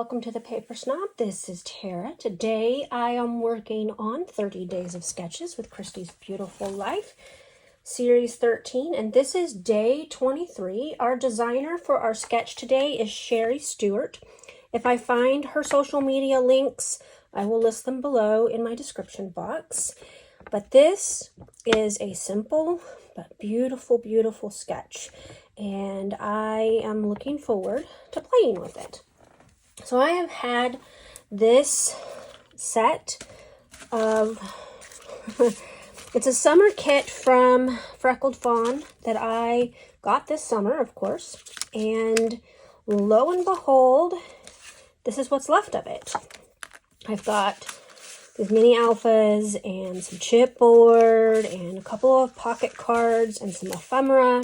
welcome to the Paper Snob. This is Tara. Today I am working on 30 Days of Sketches with Christy's Beautiful Life, Series 13, and this is day 23. Our designer for our sketch today is Sherry Stewart. If I find her social media links, I will list them below in my description box. But this is a simple but beautiful, beautiful sketch, and I am looking forward to playing with it. So I have had this set of, it's a summer kit from Freckled Fawn that I got this summer, of course, and lo and behold, this is what's left of it. I've got these mini alphas and some chipboard and a couple of pocket cards and some ephemera.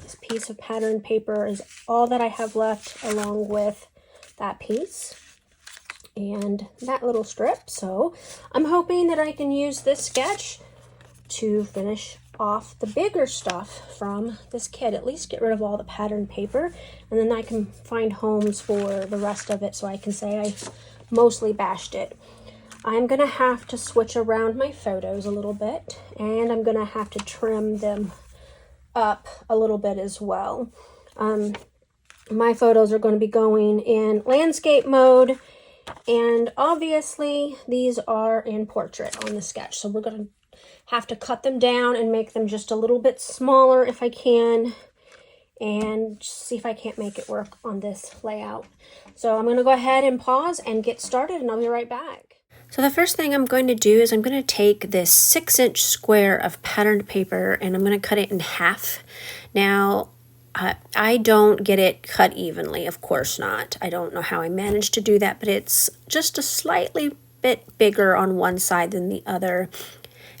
This piece of pattern paper is all that I have left, along with that piece and that little strip. So I'm hoping that I can use this sketch to finish off the bigger stuff from this kit, at least get rid of all the pattern paper, and then I can find homes for the rest of it so I can say I mostly bashed it. I'm gonna have to switch around my photos a little bit, and I'm gonna have to trim them up a little bit as well. My photos are going to be going in landscape mode, and obviously these are in portrait on the sketch, so we're going to have to cut them down and make them just a little bit smaller if I can, and see if I can't make it work on this layout. So I'm going to go ahead and pause and get started, and I'll be right back. So the first thing I'm going to do is I'm going to take this 6-inch square of patterned paper and I'm going to cut it in half. Now, I don't get it cut evenly, of course not. I don't know how I managed to do that, but it's just a slightly bit bigger on one side than the other.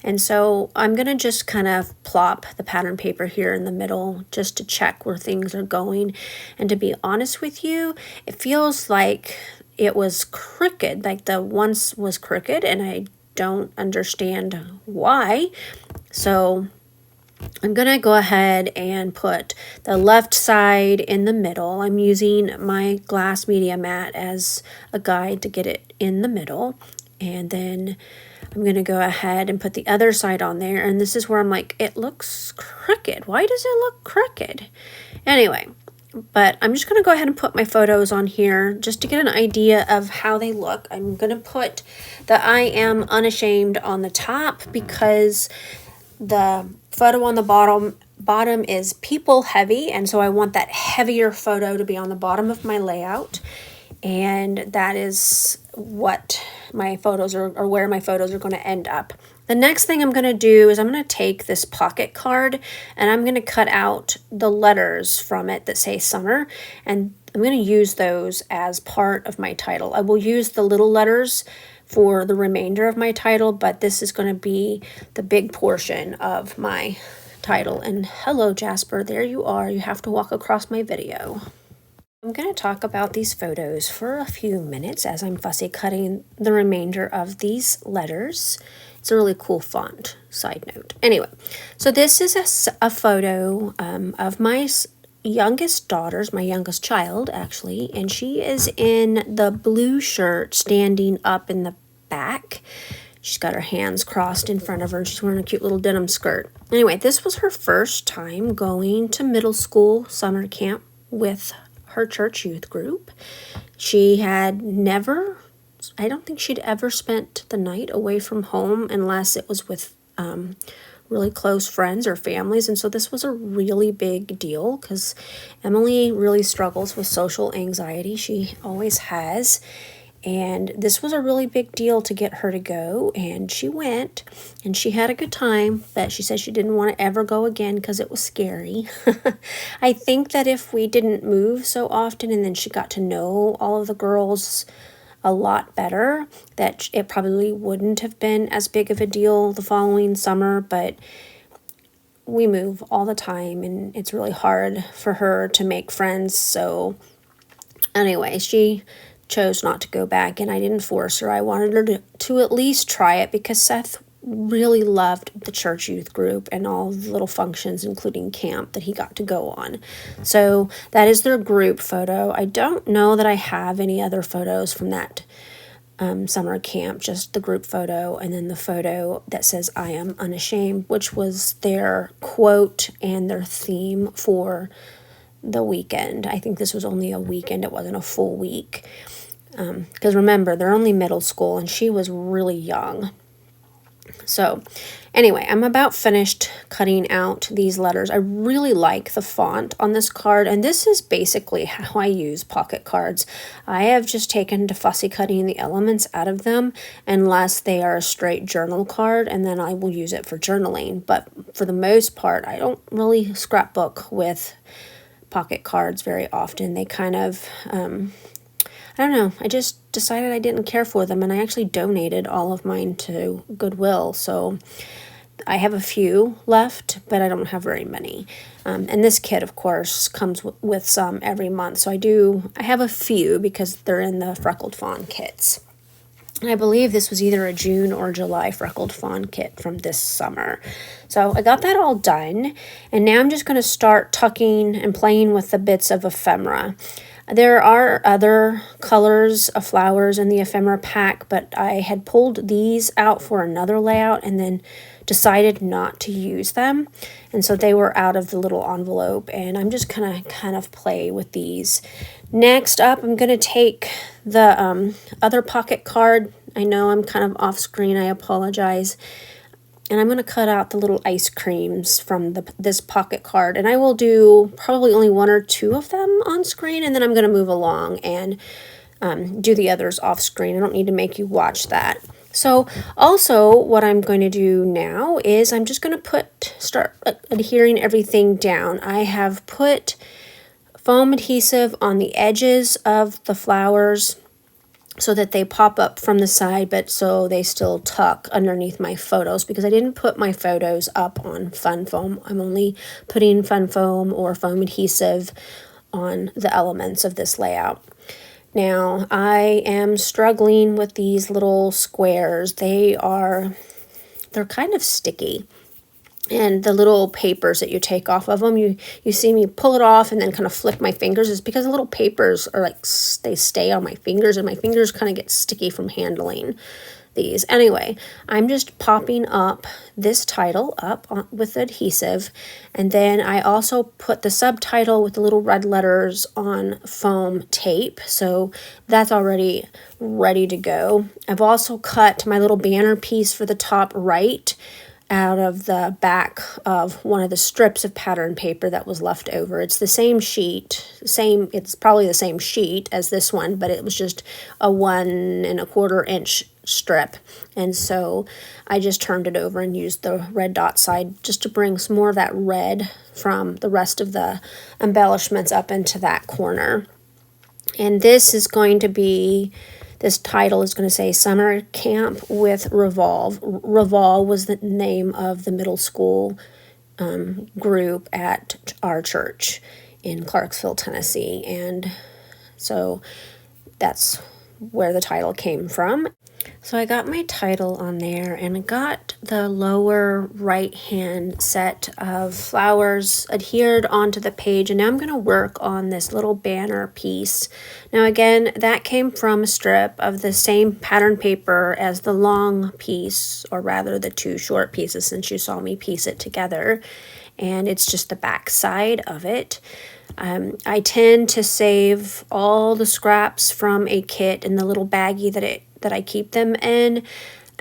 And so I'm going to just kind of plop the pattern paper here in the middle just to check where things are going. And to be honest with you, it feels like it was crooked, like the once was crooked, and I don't understand why. So I'm going to go ahead and put the left side in the middle. I'm using my glass media mat as a guide to get it in the middle. And then I'm going to go ahead and put the other side on there. And this is where I'm like, it looks crooked. Why does it look crooked? Anyway, but I'm just going to go ahead and put my photos on here just to get an idea of how they look. I'm going to put the I Am Unashamed on the top because the photo on the bottom is people heavy, and so I want that heavier photo to be on the bottom of my layout, and that is what my photos are, or where my photos are going to end up. The next thing I'm going to do is I'm going to take this pocket card and I'm going to cut out the letters from it that say summer, and I'm going to use those as part of my title. I will use the little letters for the remainder of my title, but this is going to be the big portion of my title. And hello, Jasper, there you are. You have to walk across my video. I'm going to talk about these photos for a few minutes as I'm fussy cutting the remainder of these letters. It's a really cool font, side note. Anyway, so this is a photo of my youngest daughter's, my youngest child, actually, and she is in the blue shirt standing up in the back. She's got her hands crossed in front of her, and she's wearing a cute little denim skirt. Anyway, this was her first time going to middle school summer camp with her church youth group. She had never, I don't think she'd ever spent the night away from home unless it was with really close friends or families, and so this was a really big deal because Emily really struggles with social anxiety. She always has, and this was a really big deal to get her to go, and she went, and she had a good time, but she said she didn't want to ever go again because it was scary. I think that if we didn't move so often and then she got to know all of the girls a lot better, that it probably wouldn't have been as big of a deal the following summer, but we move all the time and it's really hard for her to make friends. So anyway, she chose not to go back, and I didn't force her. I wanted her to at least try it because Seth really loved the church youth group and all the little functions, including camp, that he got to go on. So that is their group photo. I don't know that I have any other photos from that summer camp, just the group photo, and then the photo that says "I am unashamed," which was their quote and their theme for the weekend. I think this was only a weekend, it wasn't a full week. Because remember, they're only middle school, and she was really young. So anyway, I'm about finished cutting out these letters. I really like the font on this card, and this is basically how I use pocket cards. I have just taken to fussy cutting the elements out of them unless they are a straight journal card, and then I will use it for journaling. But for the most part, I don't really scrapbook with pocket cards very often. They kind of I don't know, I just decided I didn't care for them, and I actually donated all of mine to Goodwill, so I have a few left, but I don't have very many. And this kit, of course, comes with some every month, so I have a few because they're in the Freckled Fawn kits. And I believe this was either a June or July Freckled Fawn kit from this summer. So I got that all done, and now I'm just going to start tucking and playing with the bits of ephemera. There are other colors of flowers in the ephemera pack, but I had pulled these out for another layout and then decided not to use them. And so they were out of the little envelope, and I'm just going to kind of play with these. Next up, I'm going to take the other pocket card. I know I'm kind of off screen, I apologize. And I'm going to cut out the little ice creams from this pocket card. And I will do probably only one or two of them on screen, and then I'm going to move along and do the others off screen. I don't need to make you watch that. So also what I'm going to do now is I'm just going to start adhering everything down. I have put foam adhesive on the edges of the flowers so that they pop up from the side, but so they still tuck underneath my photos, because I didn't put my photos up on Fun Foam. I'm only putting Fun Foam or foam adhesive on the elements of this layout. Now, I am struggling with these little squares. They're kind of sticky. And the little papers that you take off of them, you see me pull it off and then kind of flick my fingers. It's because the little papers are like, they stay on my fingers, and my fingers kind of get sticky from handling these. Anyway, I'm just popping up this title up with adhesive, and then I also put the subtitle with the little red letters on foam tape, so that's already ready to go. I've also cut my little banner piece for the top right out of the back of one of the strips of pattern paper that was left over. It's the same sheet, it's probably the same sheet as this one, but it was just a 1 1/4 inch strip. And so I just turned it over and used the red dot side just to bring some more of that red from the rest of the embellishments up into that corner. And this title is going to say Summer Camp with Revolve. Revolve was the name of the middle school group at our church in Clarksville, Tennessee. And so that's where the title came from. So I got my title on there, and I got the lower right hand set of flowers adhered onto the page, and now I'm going to work on this little banner piece. Now again, that came from a strip of the same pattern paper as the long piece, or rather the two short pieces, since you saw me piece it together, and it's just the back side of it. I tend to save all the scraps from a kit in the little baggie that I keep them in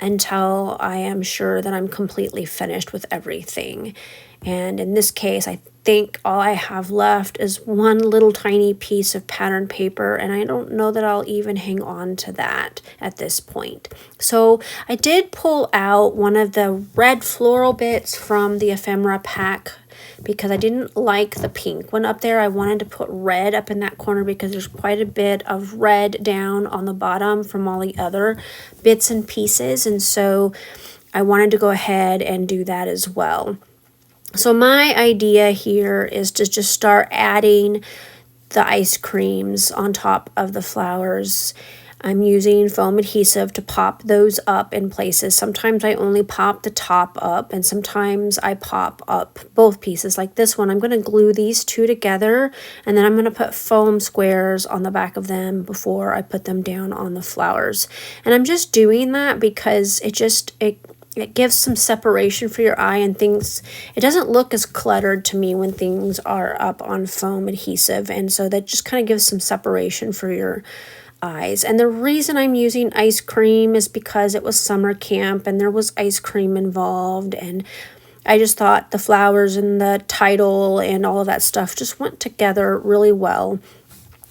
until I am sure that I'm completely finished with everything. And in this case, I think all I have left is one little tiny piece of pattern paper, and I don't know that I'll even hang on to that at this point. So I did pull out one of the red floral bits from the ephemera pack because I didn't like the pink one up there. I wanted to put red up in that corner because there's quite a bit of red down on the bottom from all the other bits and pieces, and so I wanted to go ahead and do that as well. So my idea here is to just start adding the ice creams on top of the flowers. I'm using foam adhesive to pop those up in places. Sometimes I only pop the top up, and sometimes I pop up both pieces. Like this one, I'm going to glue these two together, and then I'm going to put foam squares on the back of them before I put them down on the flowers. And I'm just doing that because it gives some separation for your eye, and things, it doesn't look as cluttered to me when things are up on foam adhesive, and so that just kind of gives some separation for your eyes. And the reason I'm using ice cream is because it was summer camp and there was ice cream involved, and I just thought the flowers and the title and all of that stuff just went together really well.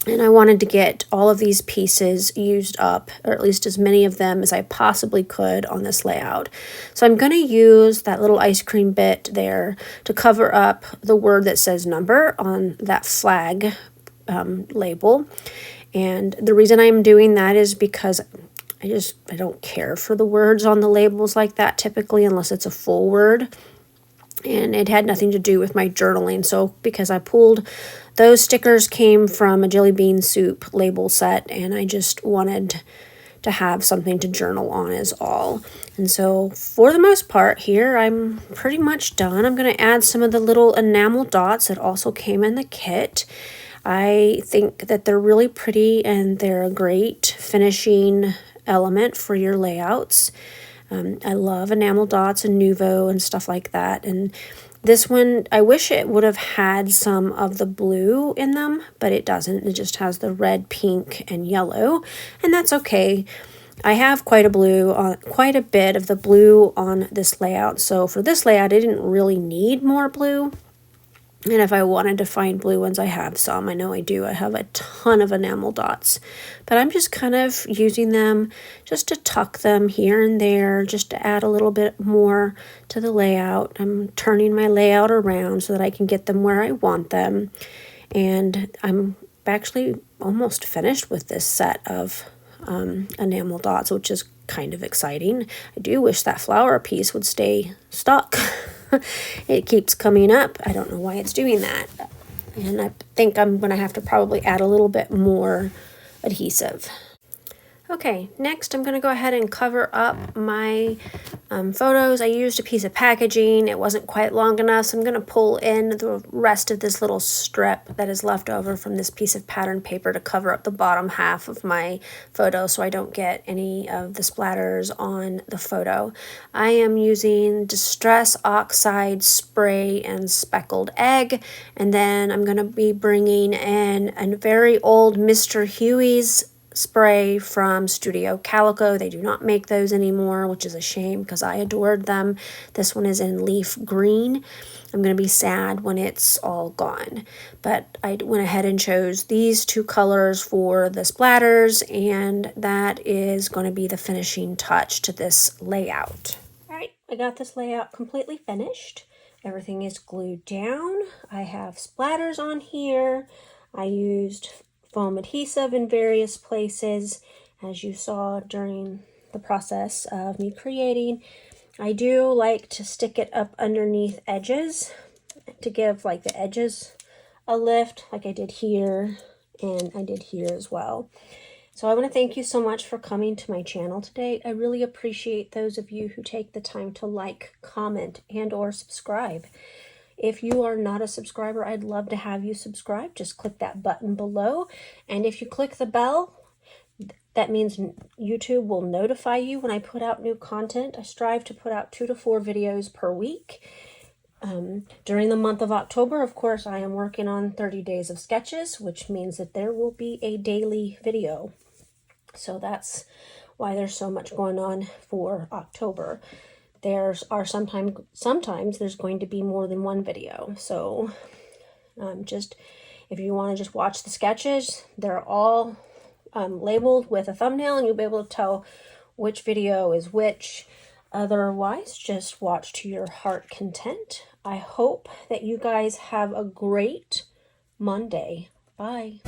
And I wanted to get all of these pieces used up, or at least as many of them as I possibly could on this layout. So I'm going to use that little ice cream bit there to cover up the word that says number on that flag label. And the reason I'm doing that is because I don't care for the words on the labels like that typically, unless it's a full word. And it had nothing to do with my journaling. So because I pulled, those stickers came from a Jelly Bean Soup label set, and I just wanted to have something to journal on is all. And so for the most part here, I'm pretty much done. I'm going to add some of the little enamel dots that also came in the kit. I think that they're really pretty, and they're a great finishing element for your layouts. I love enamel dots and Nuvo and stuff like that. And this one, I wish it would have had some of the blue in them, but it doesn't. It just has the red, pink, and yellow, and that's okay. I have quite a bit of the blue on this layout. So for this layout, I didn't really need more blue. And if I wanted to find blue ones, I have some. I know I do. I have a ton of enamel dots. But I'm just kind of using them just to tuck them here and there, just to add a little bit more to the layout. I'm turning my layout around so that I can get them where I want them. And I'm actually almost finished with this set of enamel dots, which is kind of exciting. I do wish that flower piece would stay stuck. It keeps coming up. I don't know why it's doing that. And I think I'm going to have to probably add a little bit more adhesive. Okay, next I'm going to go ahead and cover up my photos. I used a piece of packaging. It wasn't quite long enough, so I'm going to pull in the rest of this little strip that is left over from this piece of pattern paper to cover up the bottom half of my photo so I don't get any of the splatters on the photo. I am using Distress Oxide Spray and Speckled Egg, and then I'm going to be bringing in a very old Mr. Huey's spray from Studio Calico. They do not make those anymore, which is a shame because I adored them. This one is in leaf green. I'm going to be sad when it's all gone. But I went ahead and chose these two colors for the splatters, and that is going to be the finishing touch to this layout. All right, I got this layout completely finished. Everything is glued down. I have splatters on here. I used foam adhesive in various places, as you saw during the process of me creating. I do like to stick it up underneath edges to give like the edges a lift, like I did here and I did here as well. So I want to thank you so much for coming to my channel today. I really appreciate those of you who take the time to like, comment, and or subscribe. If you are not a subscriber, I'd love to have you subscribe. Just click that button below. And if you click the bell, that means YouTube will notify you when I put out new content. I strive to put out 2 to 4 videos per week. During the month of October, of course, I am working on 30 days of sketches, which means that there will be a daily video. So that's why there's so much going on for October. Sometimes there's going to be more than one video. So if you want to just watch the sketches, they're all labeled with a thumbnail, and you'll be able to tell which video is which. Otherwise, just watch to your heart content. I hope that you guys have a great Monday. Bye.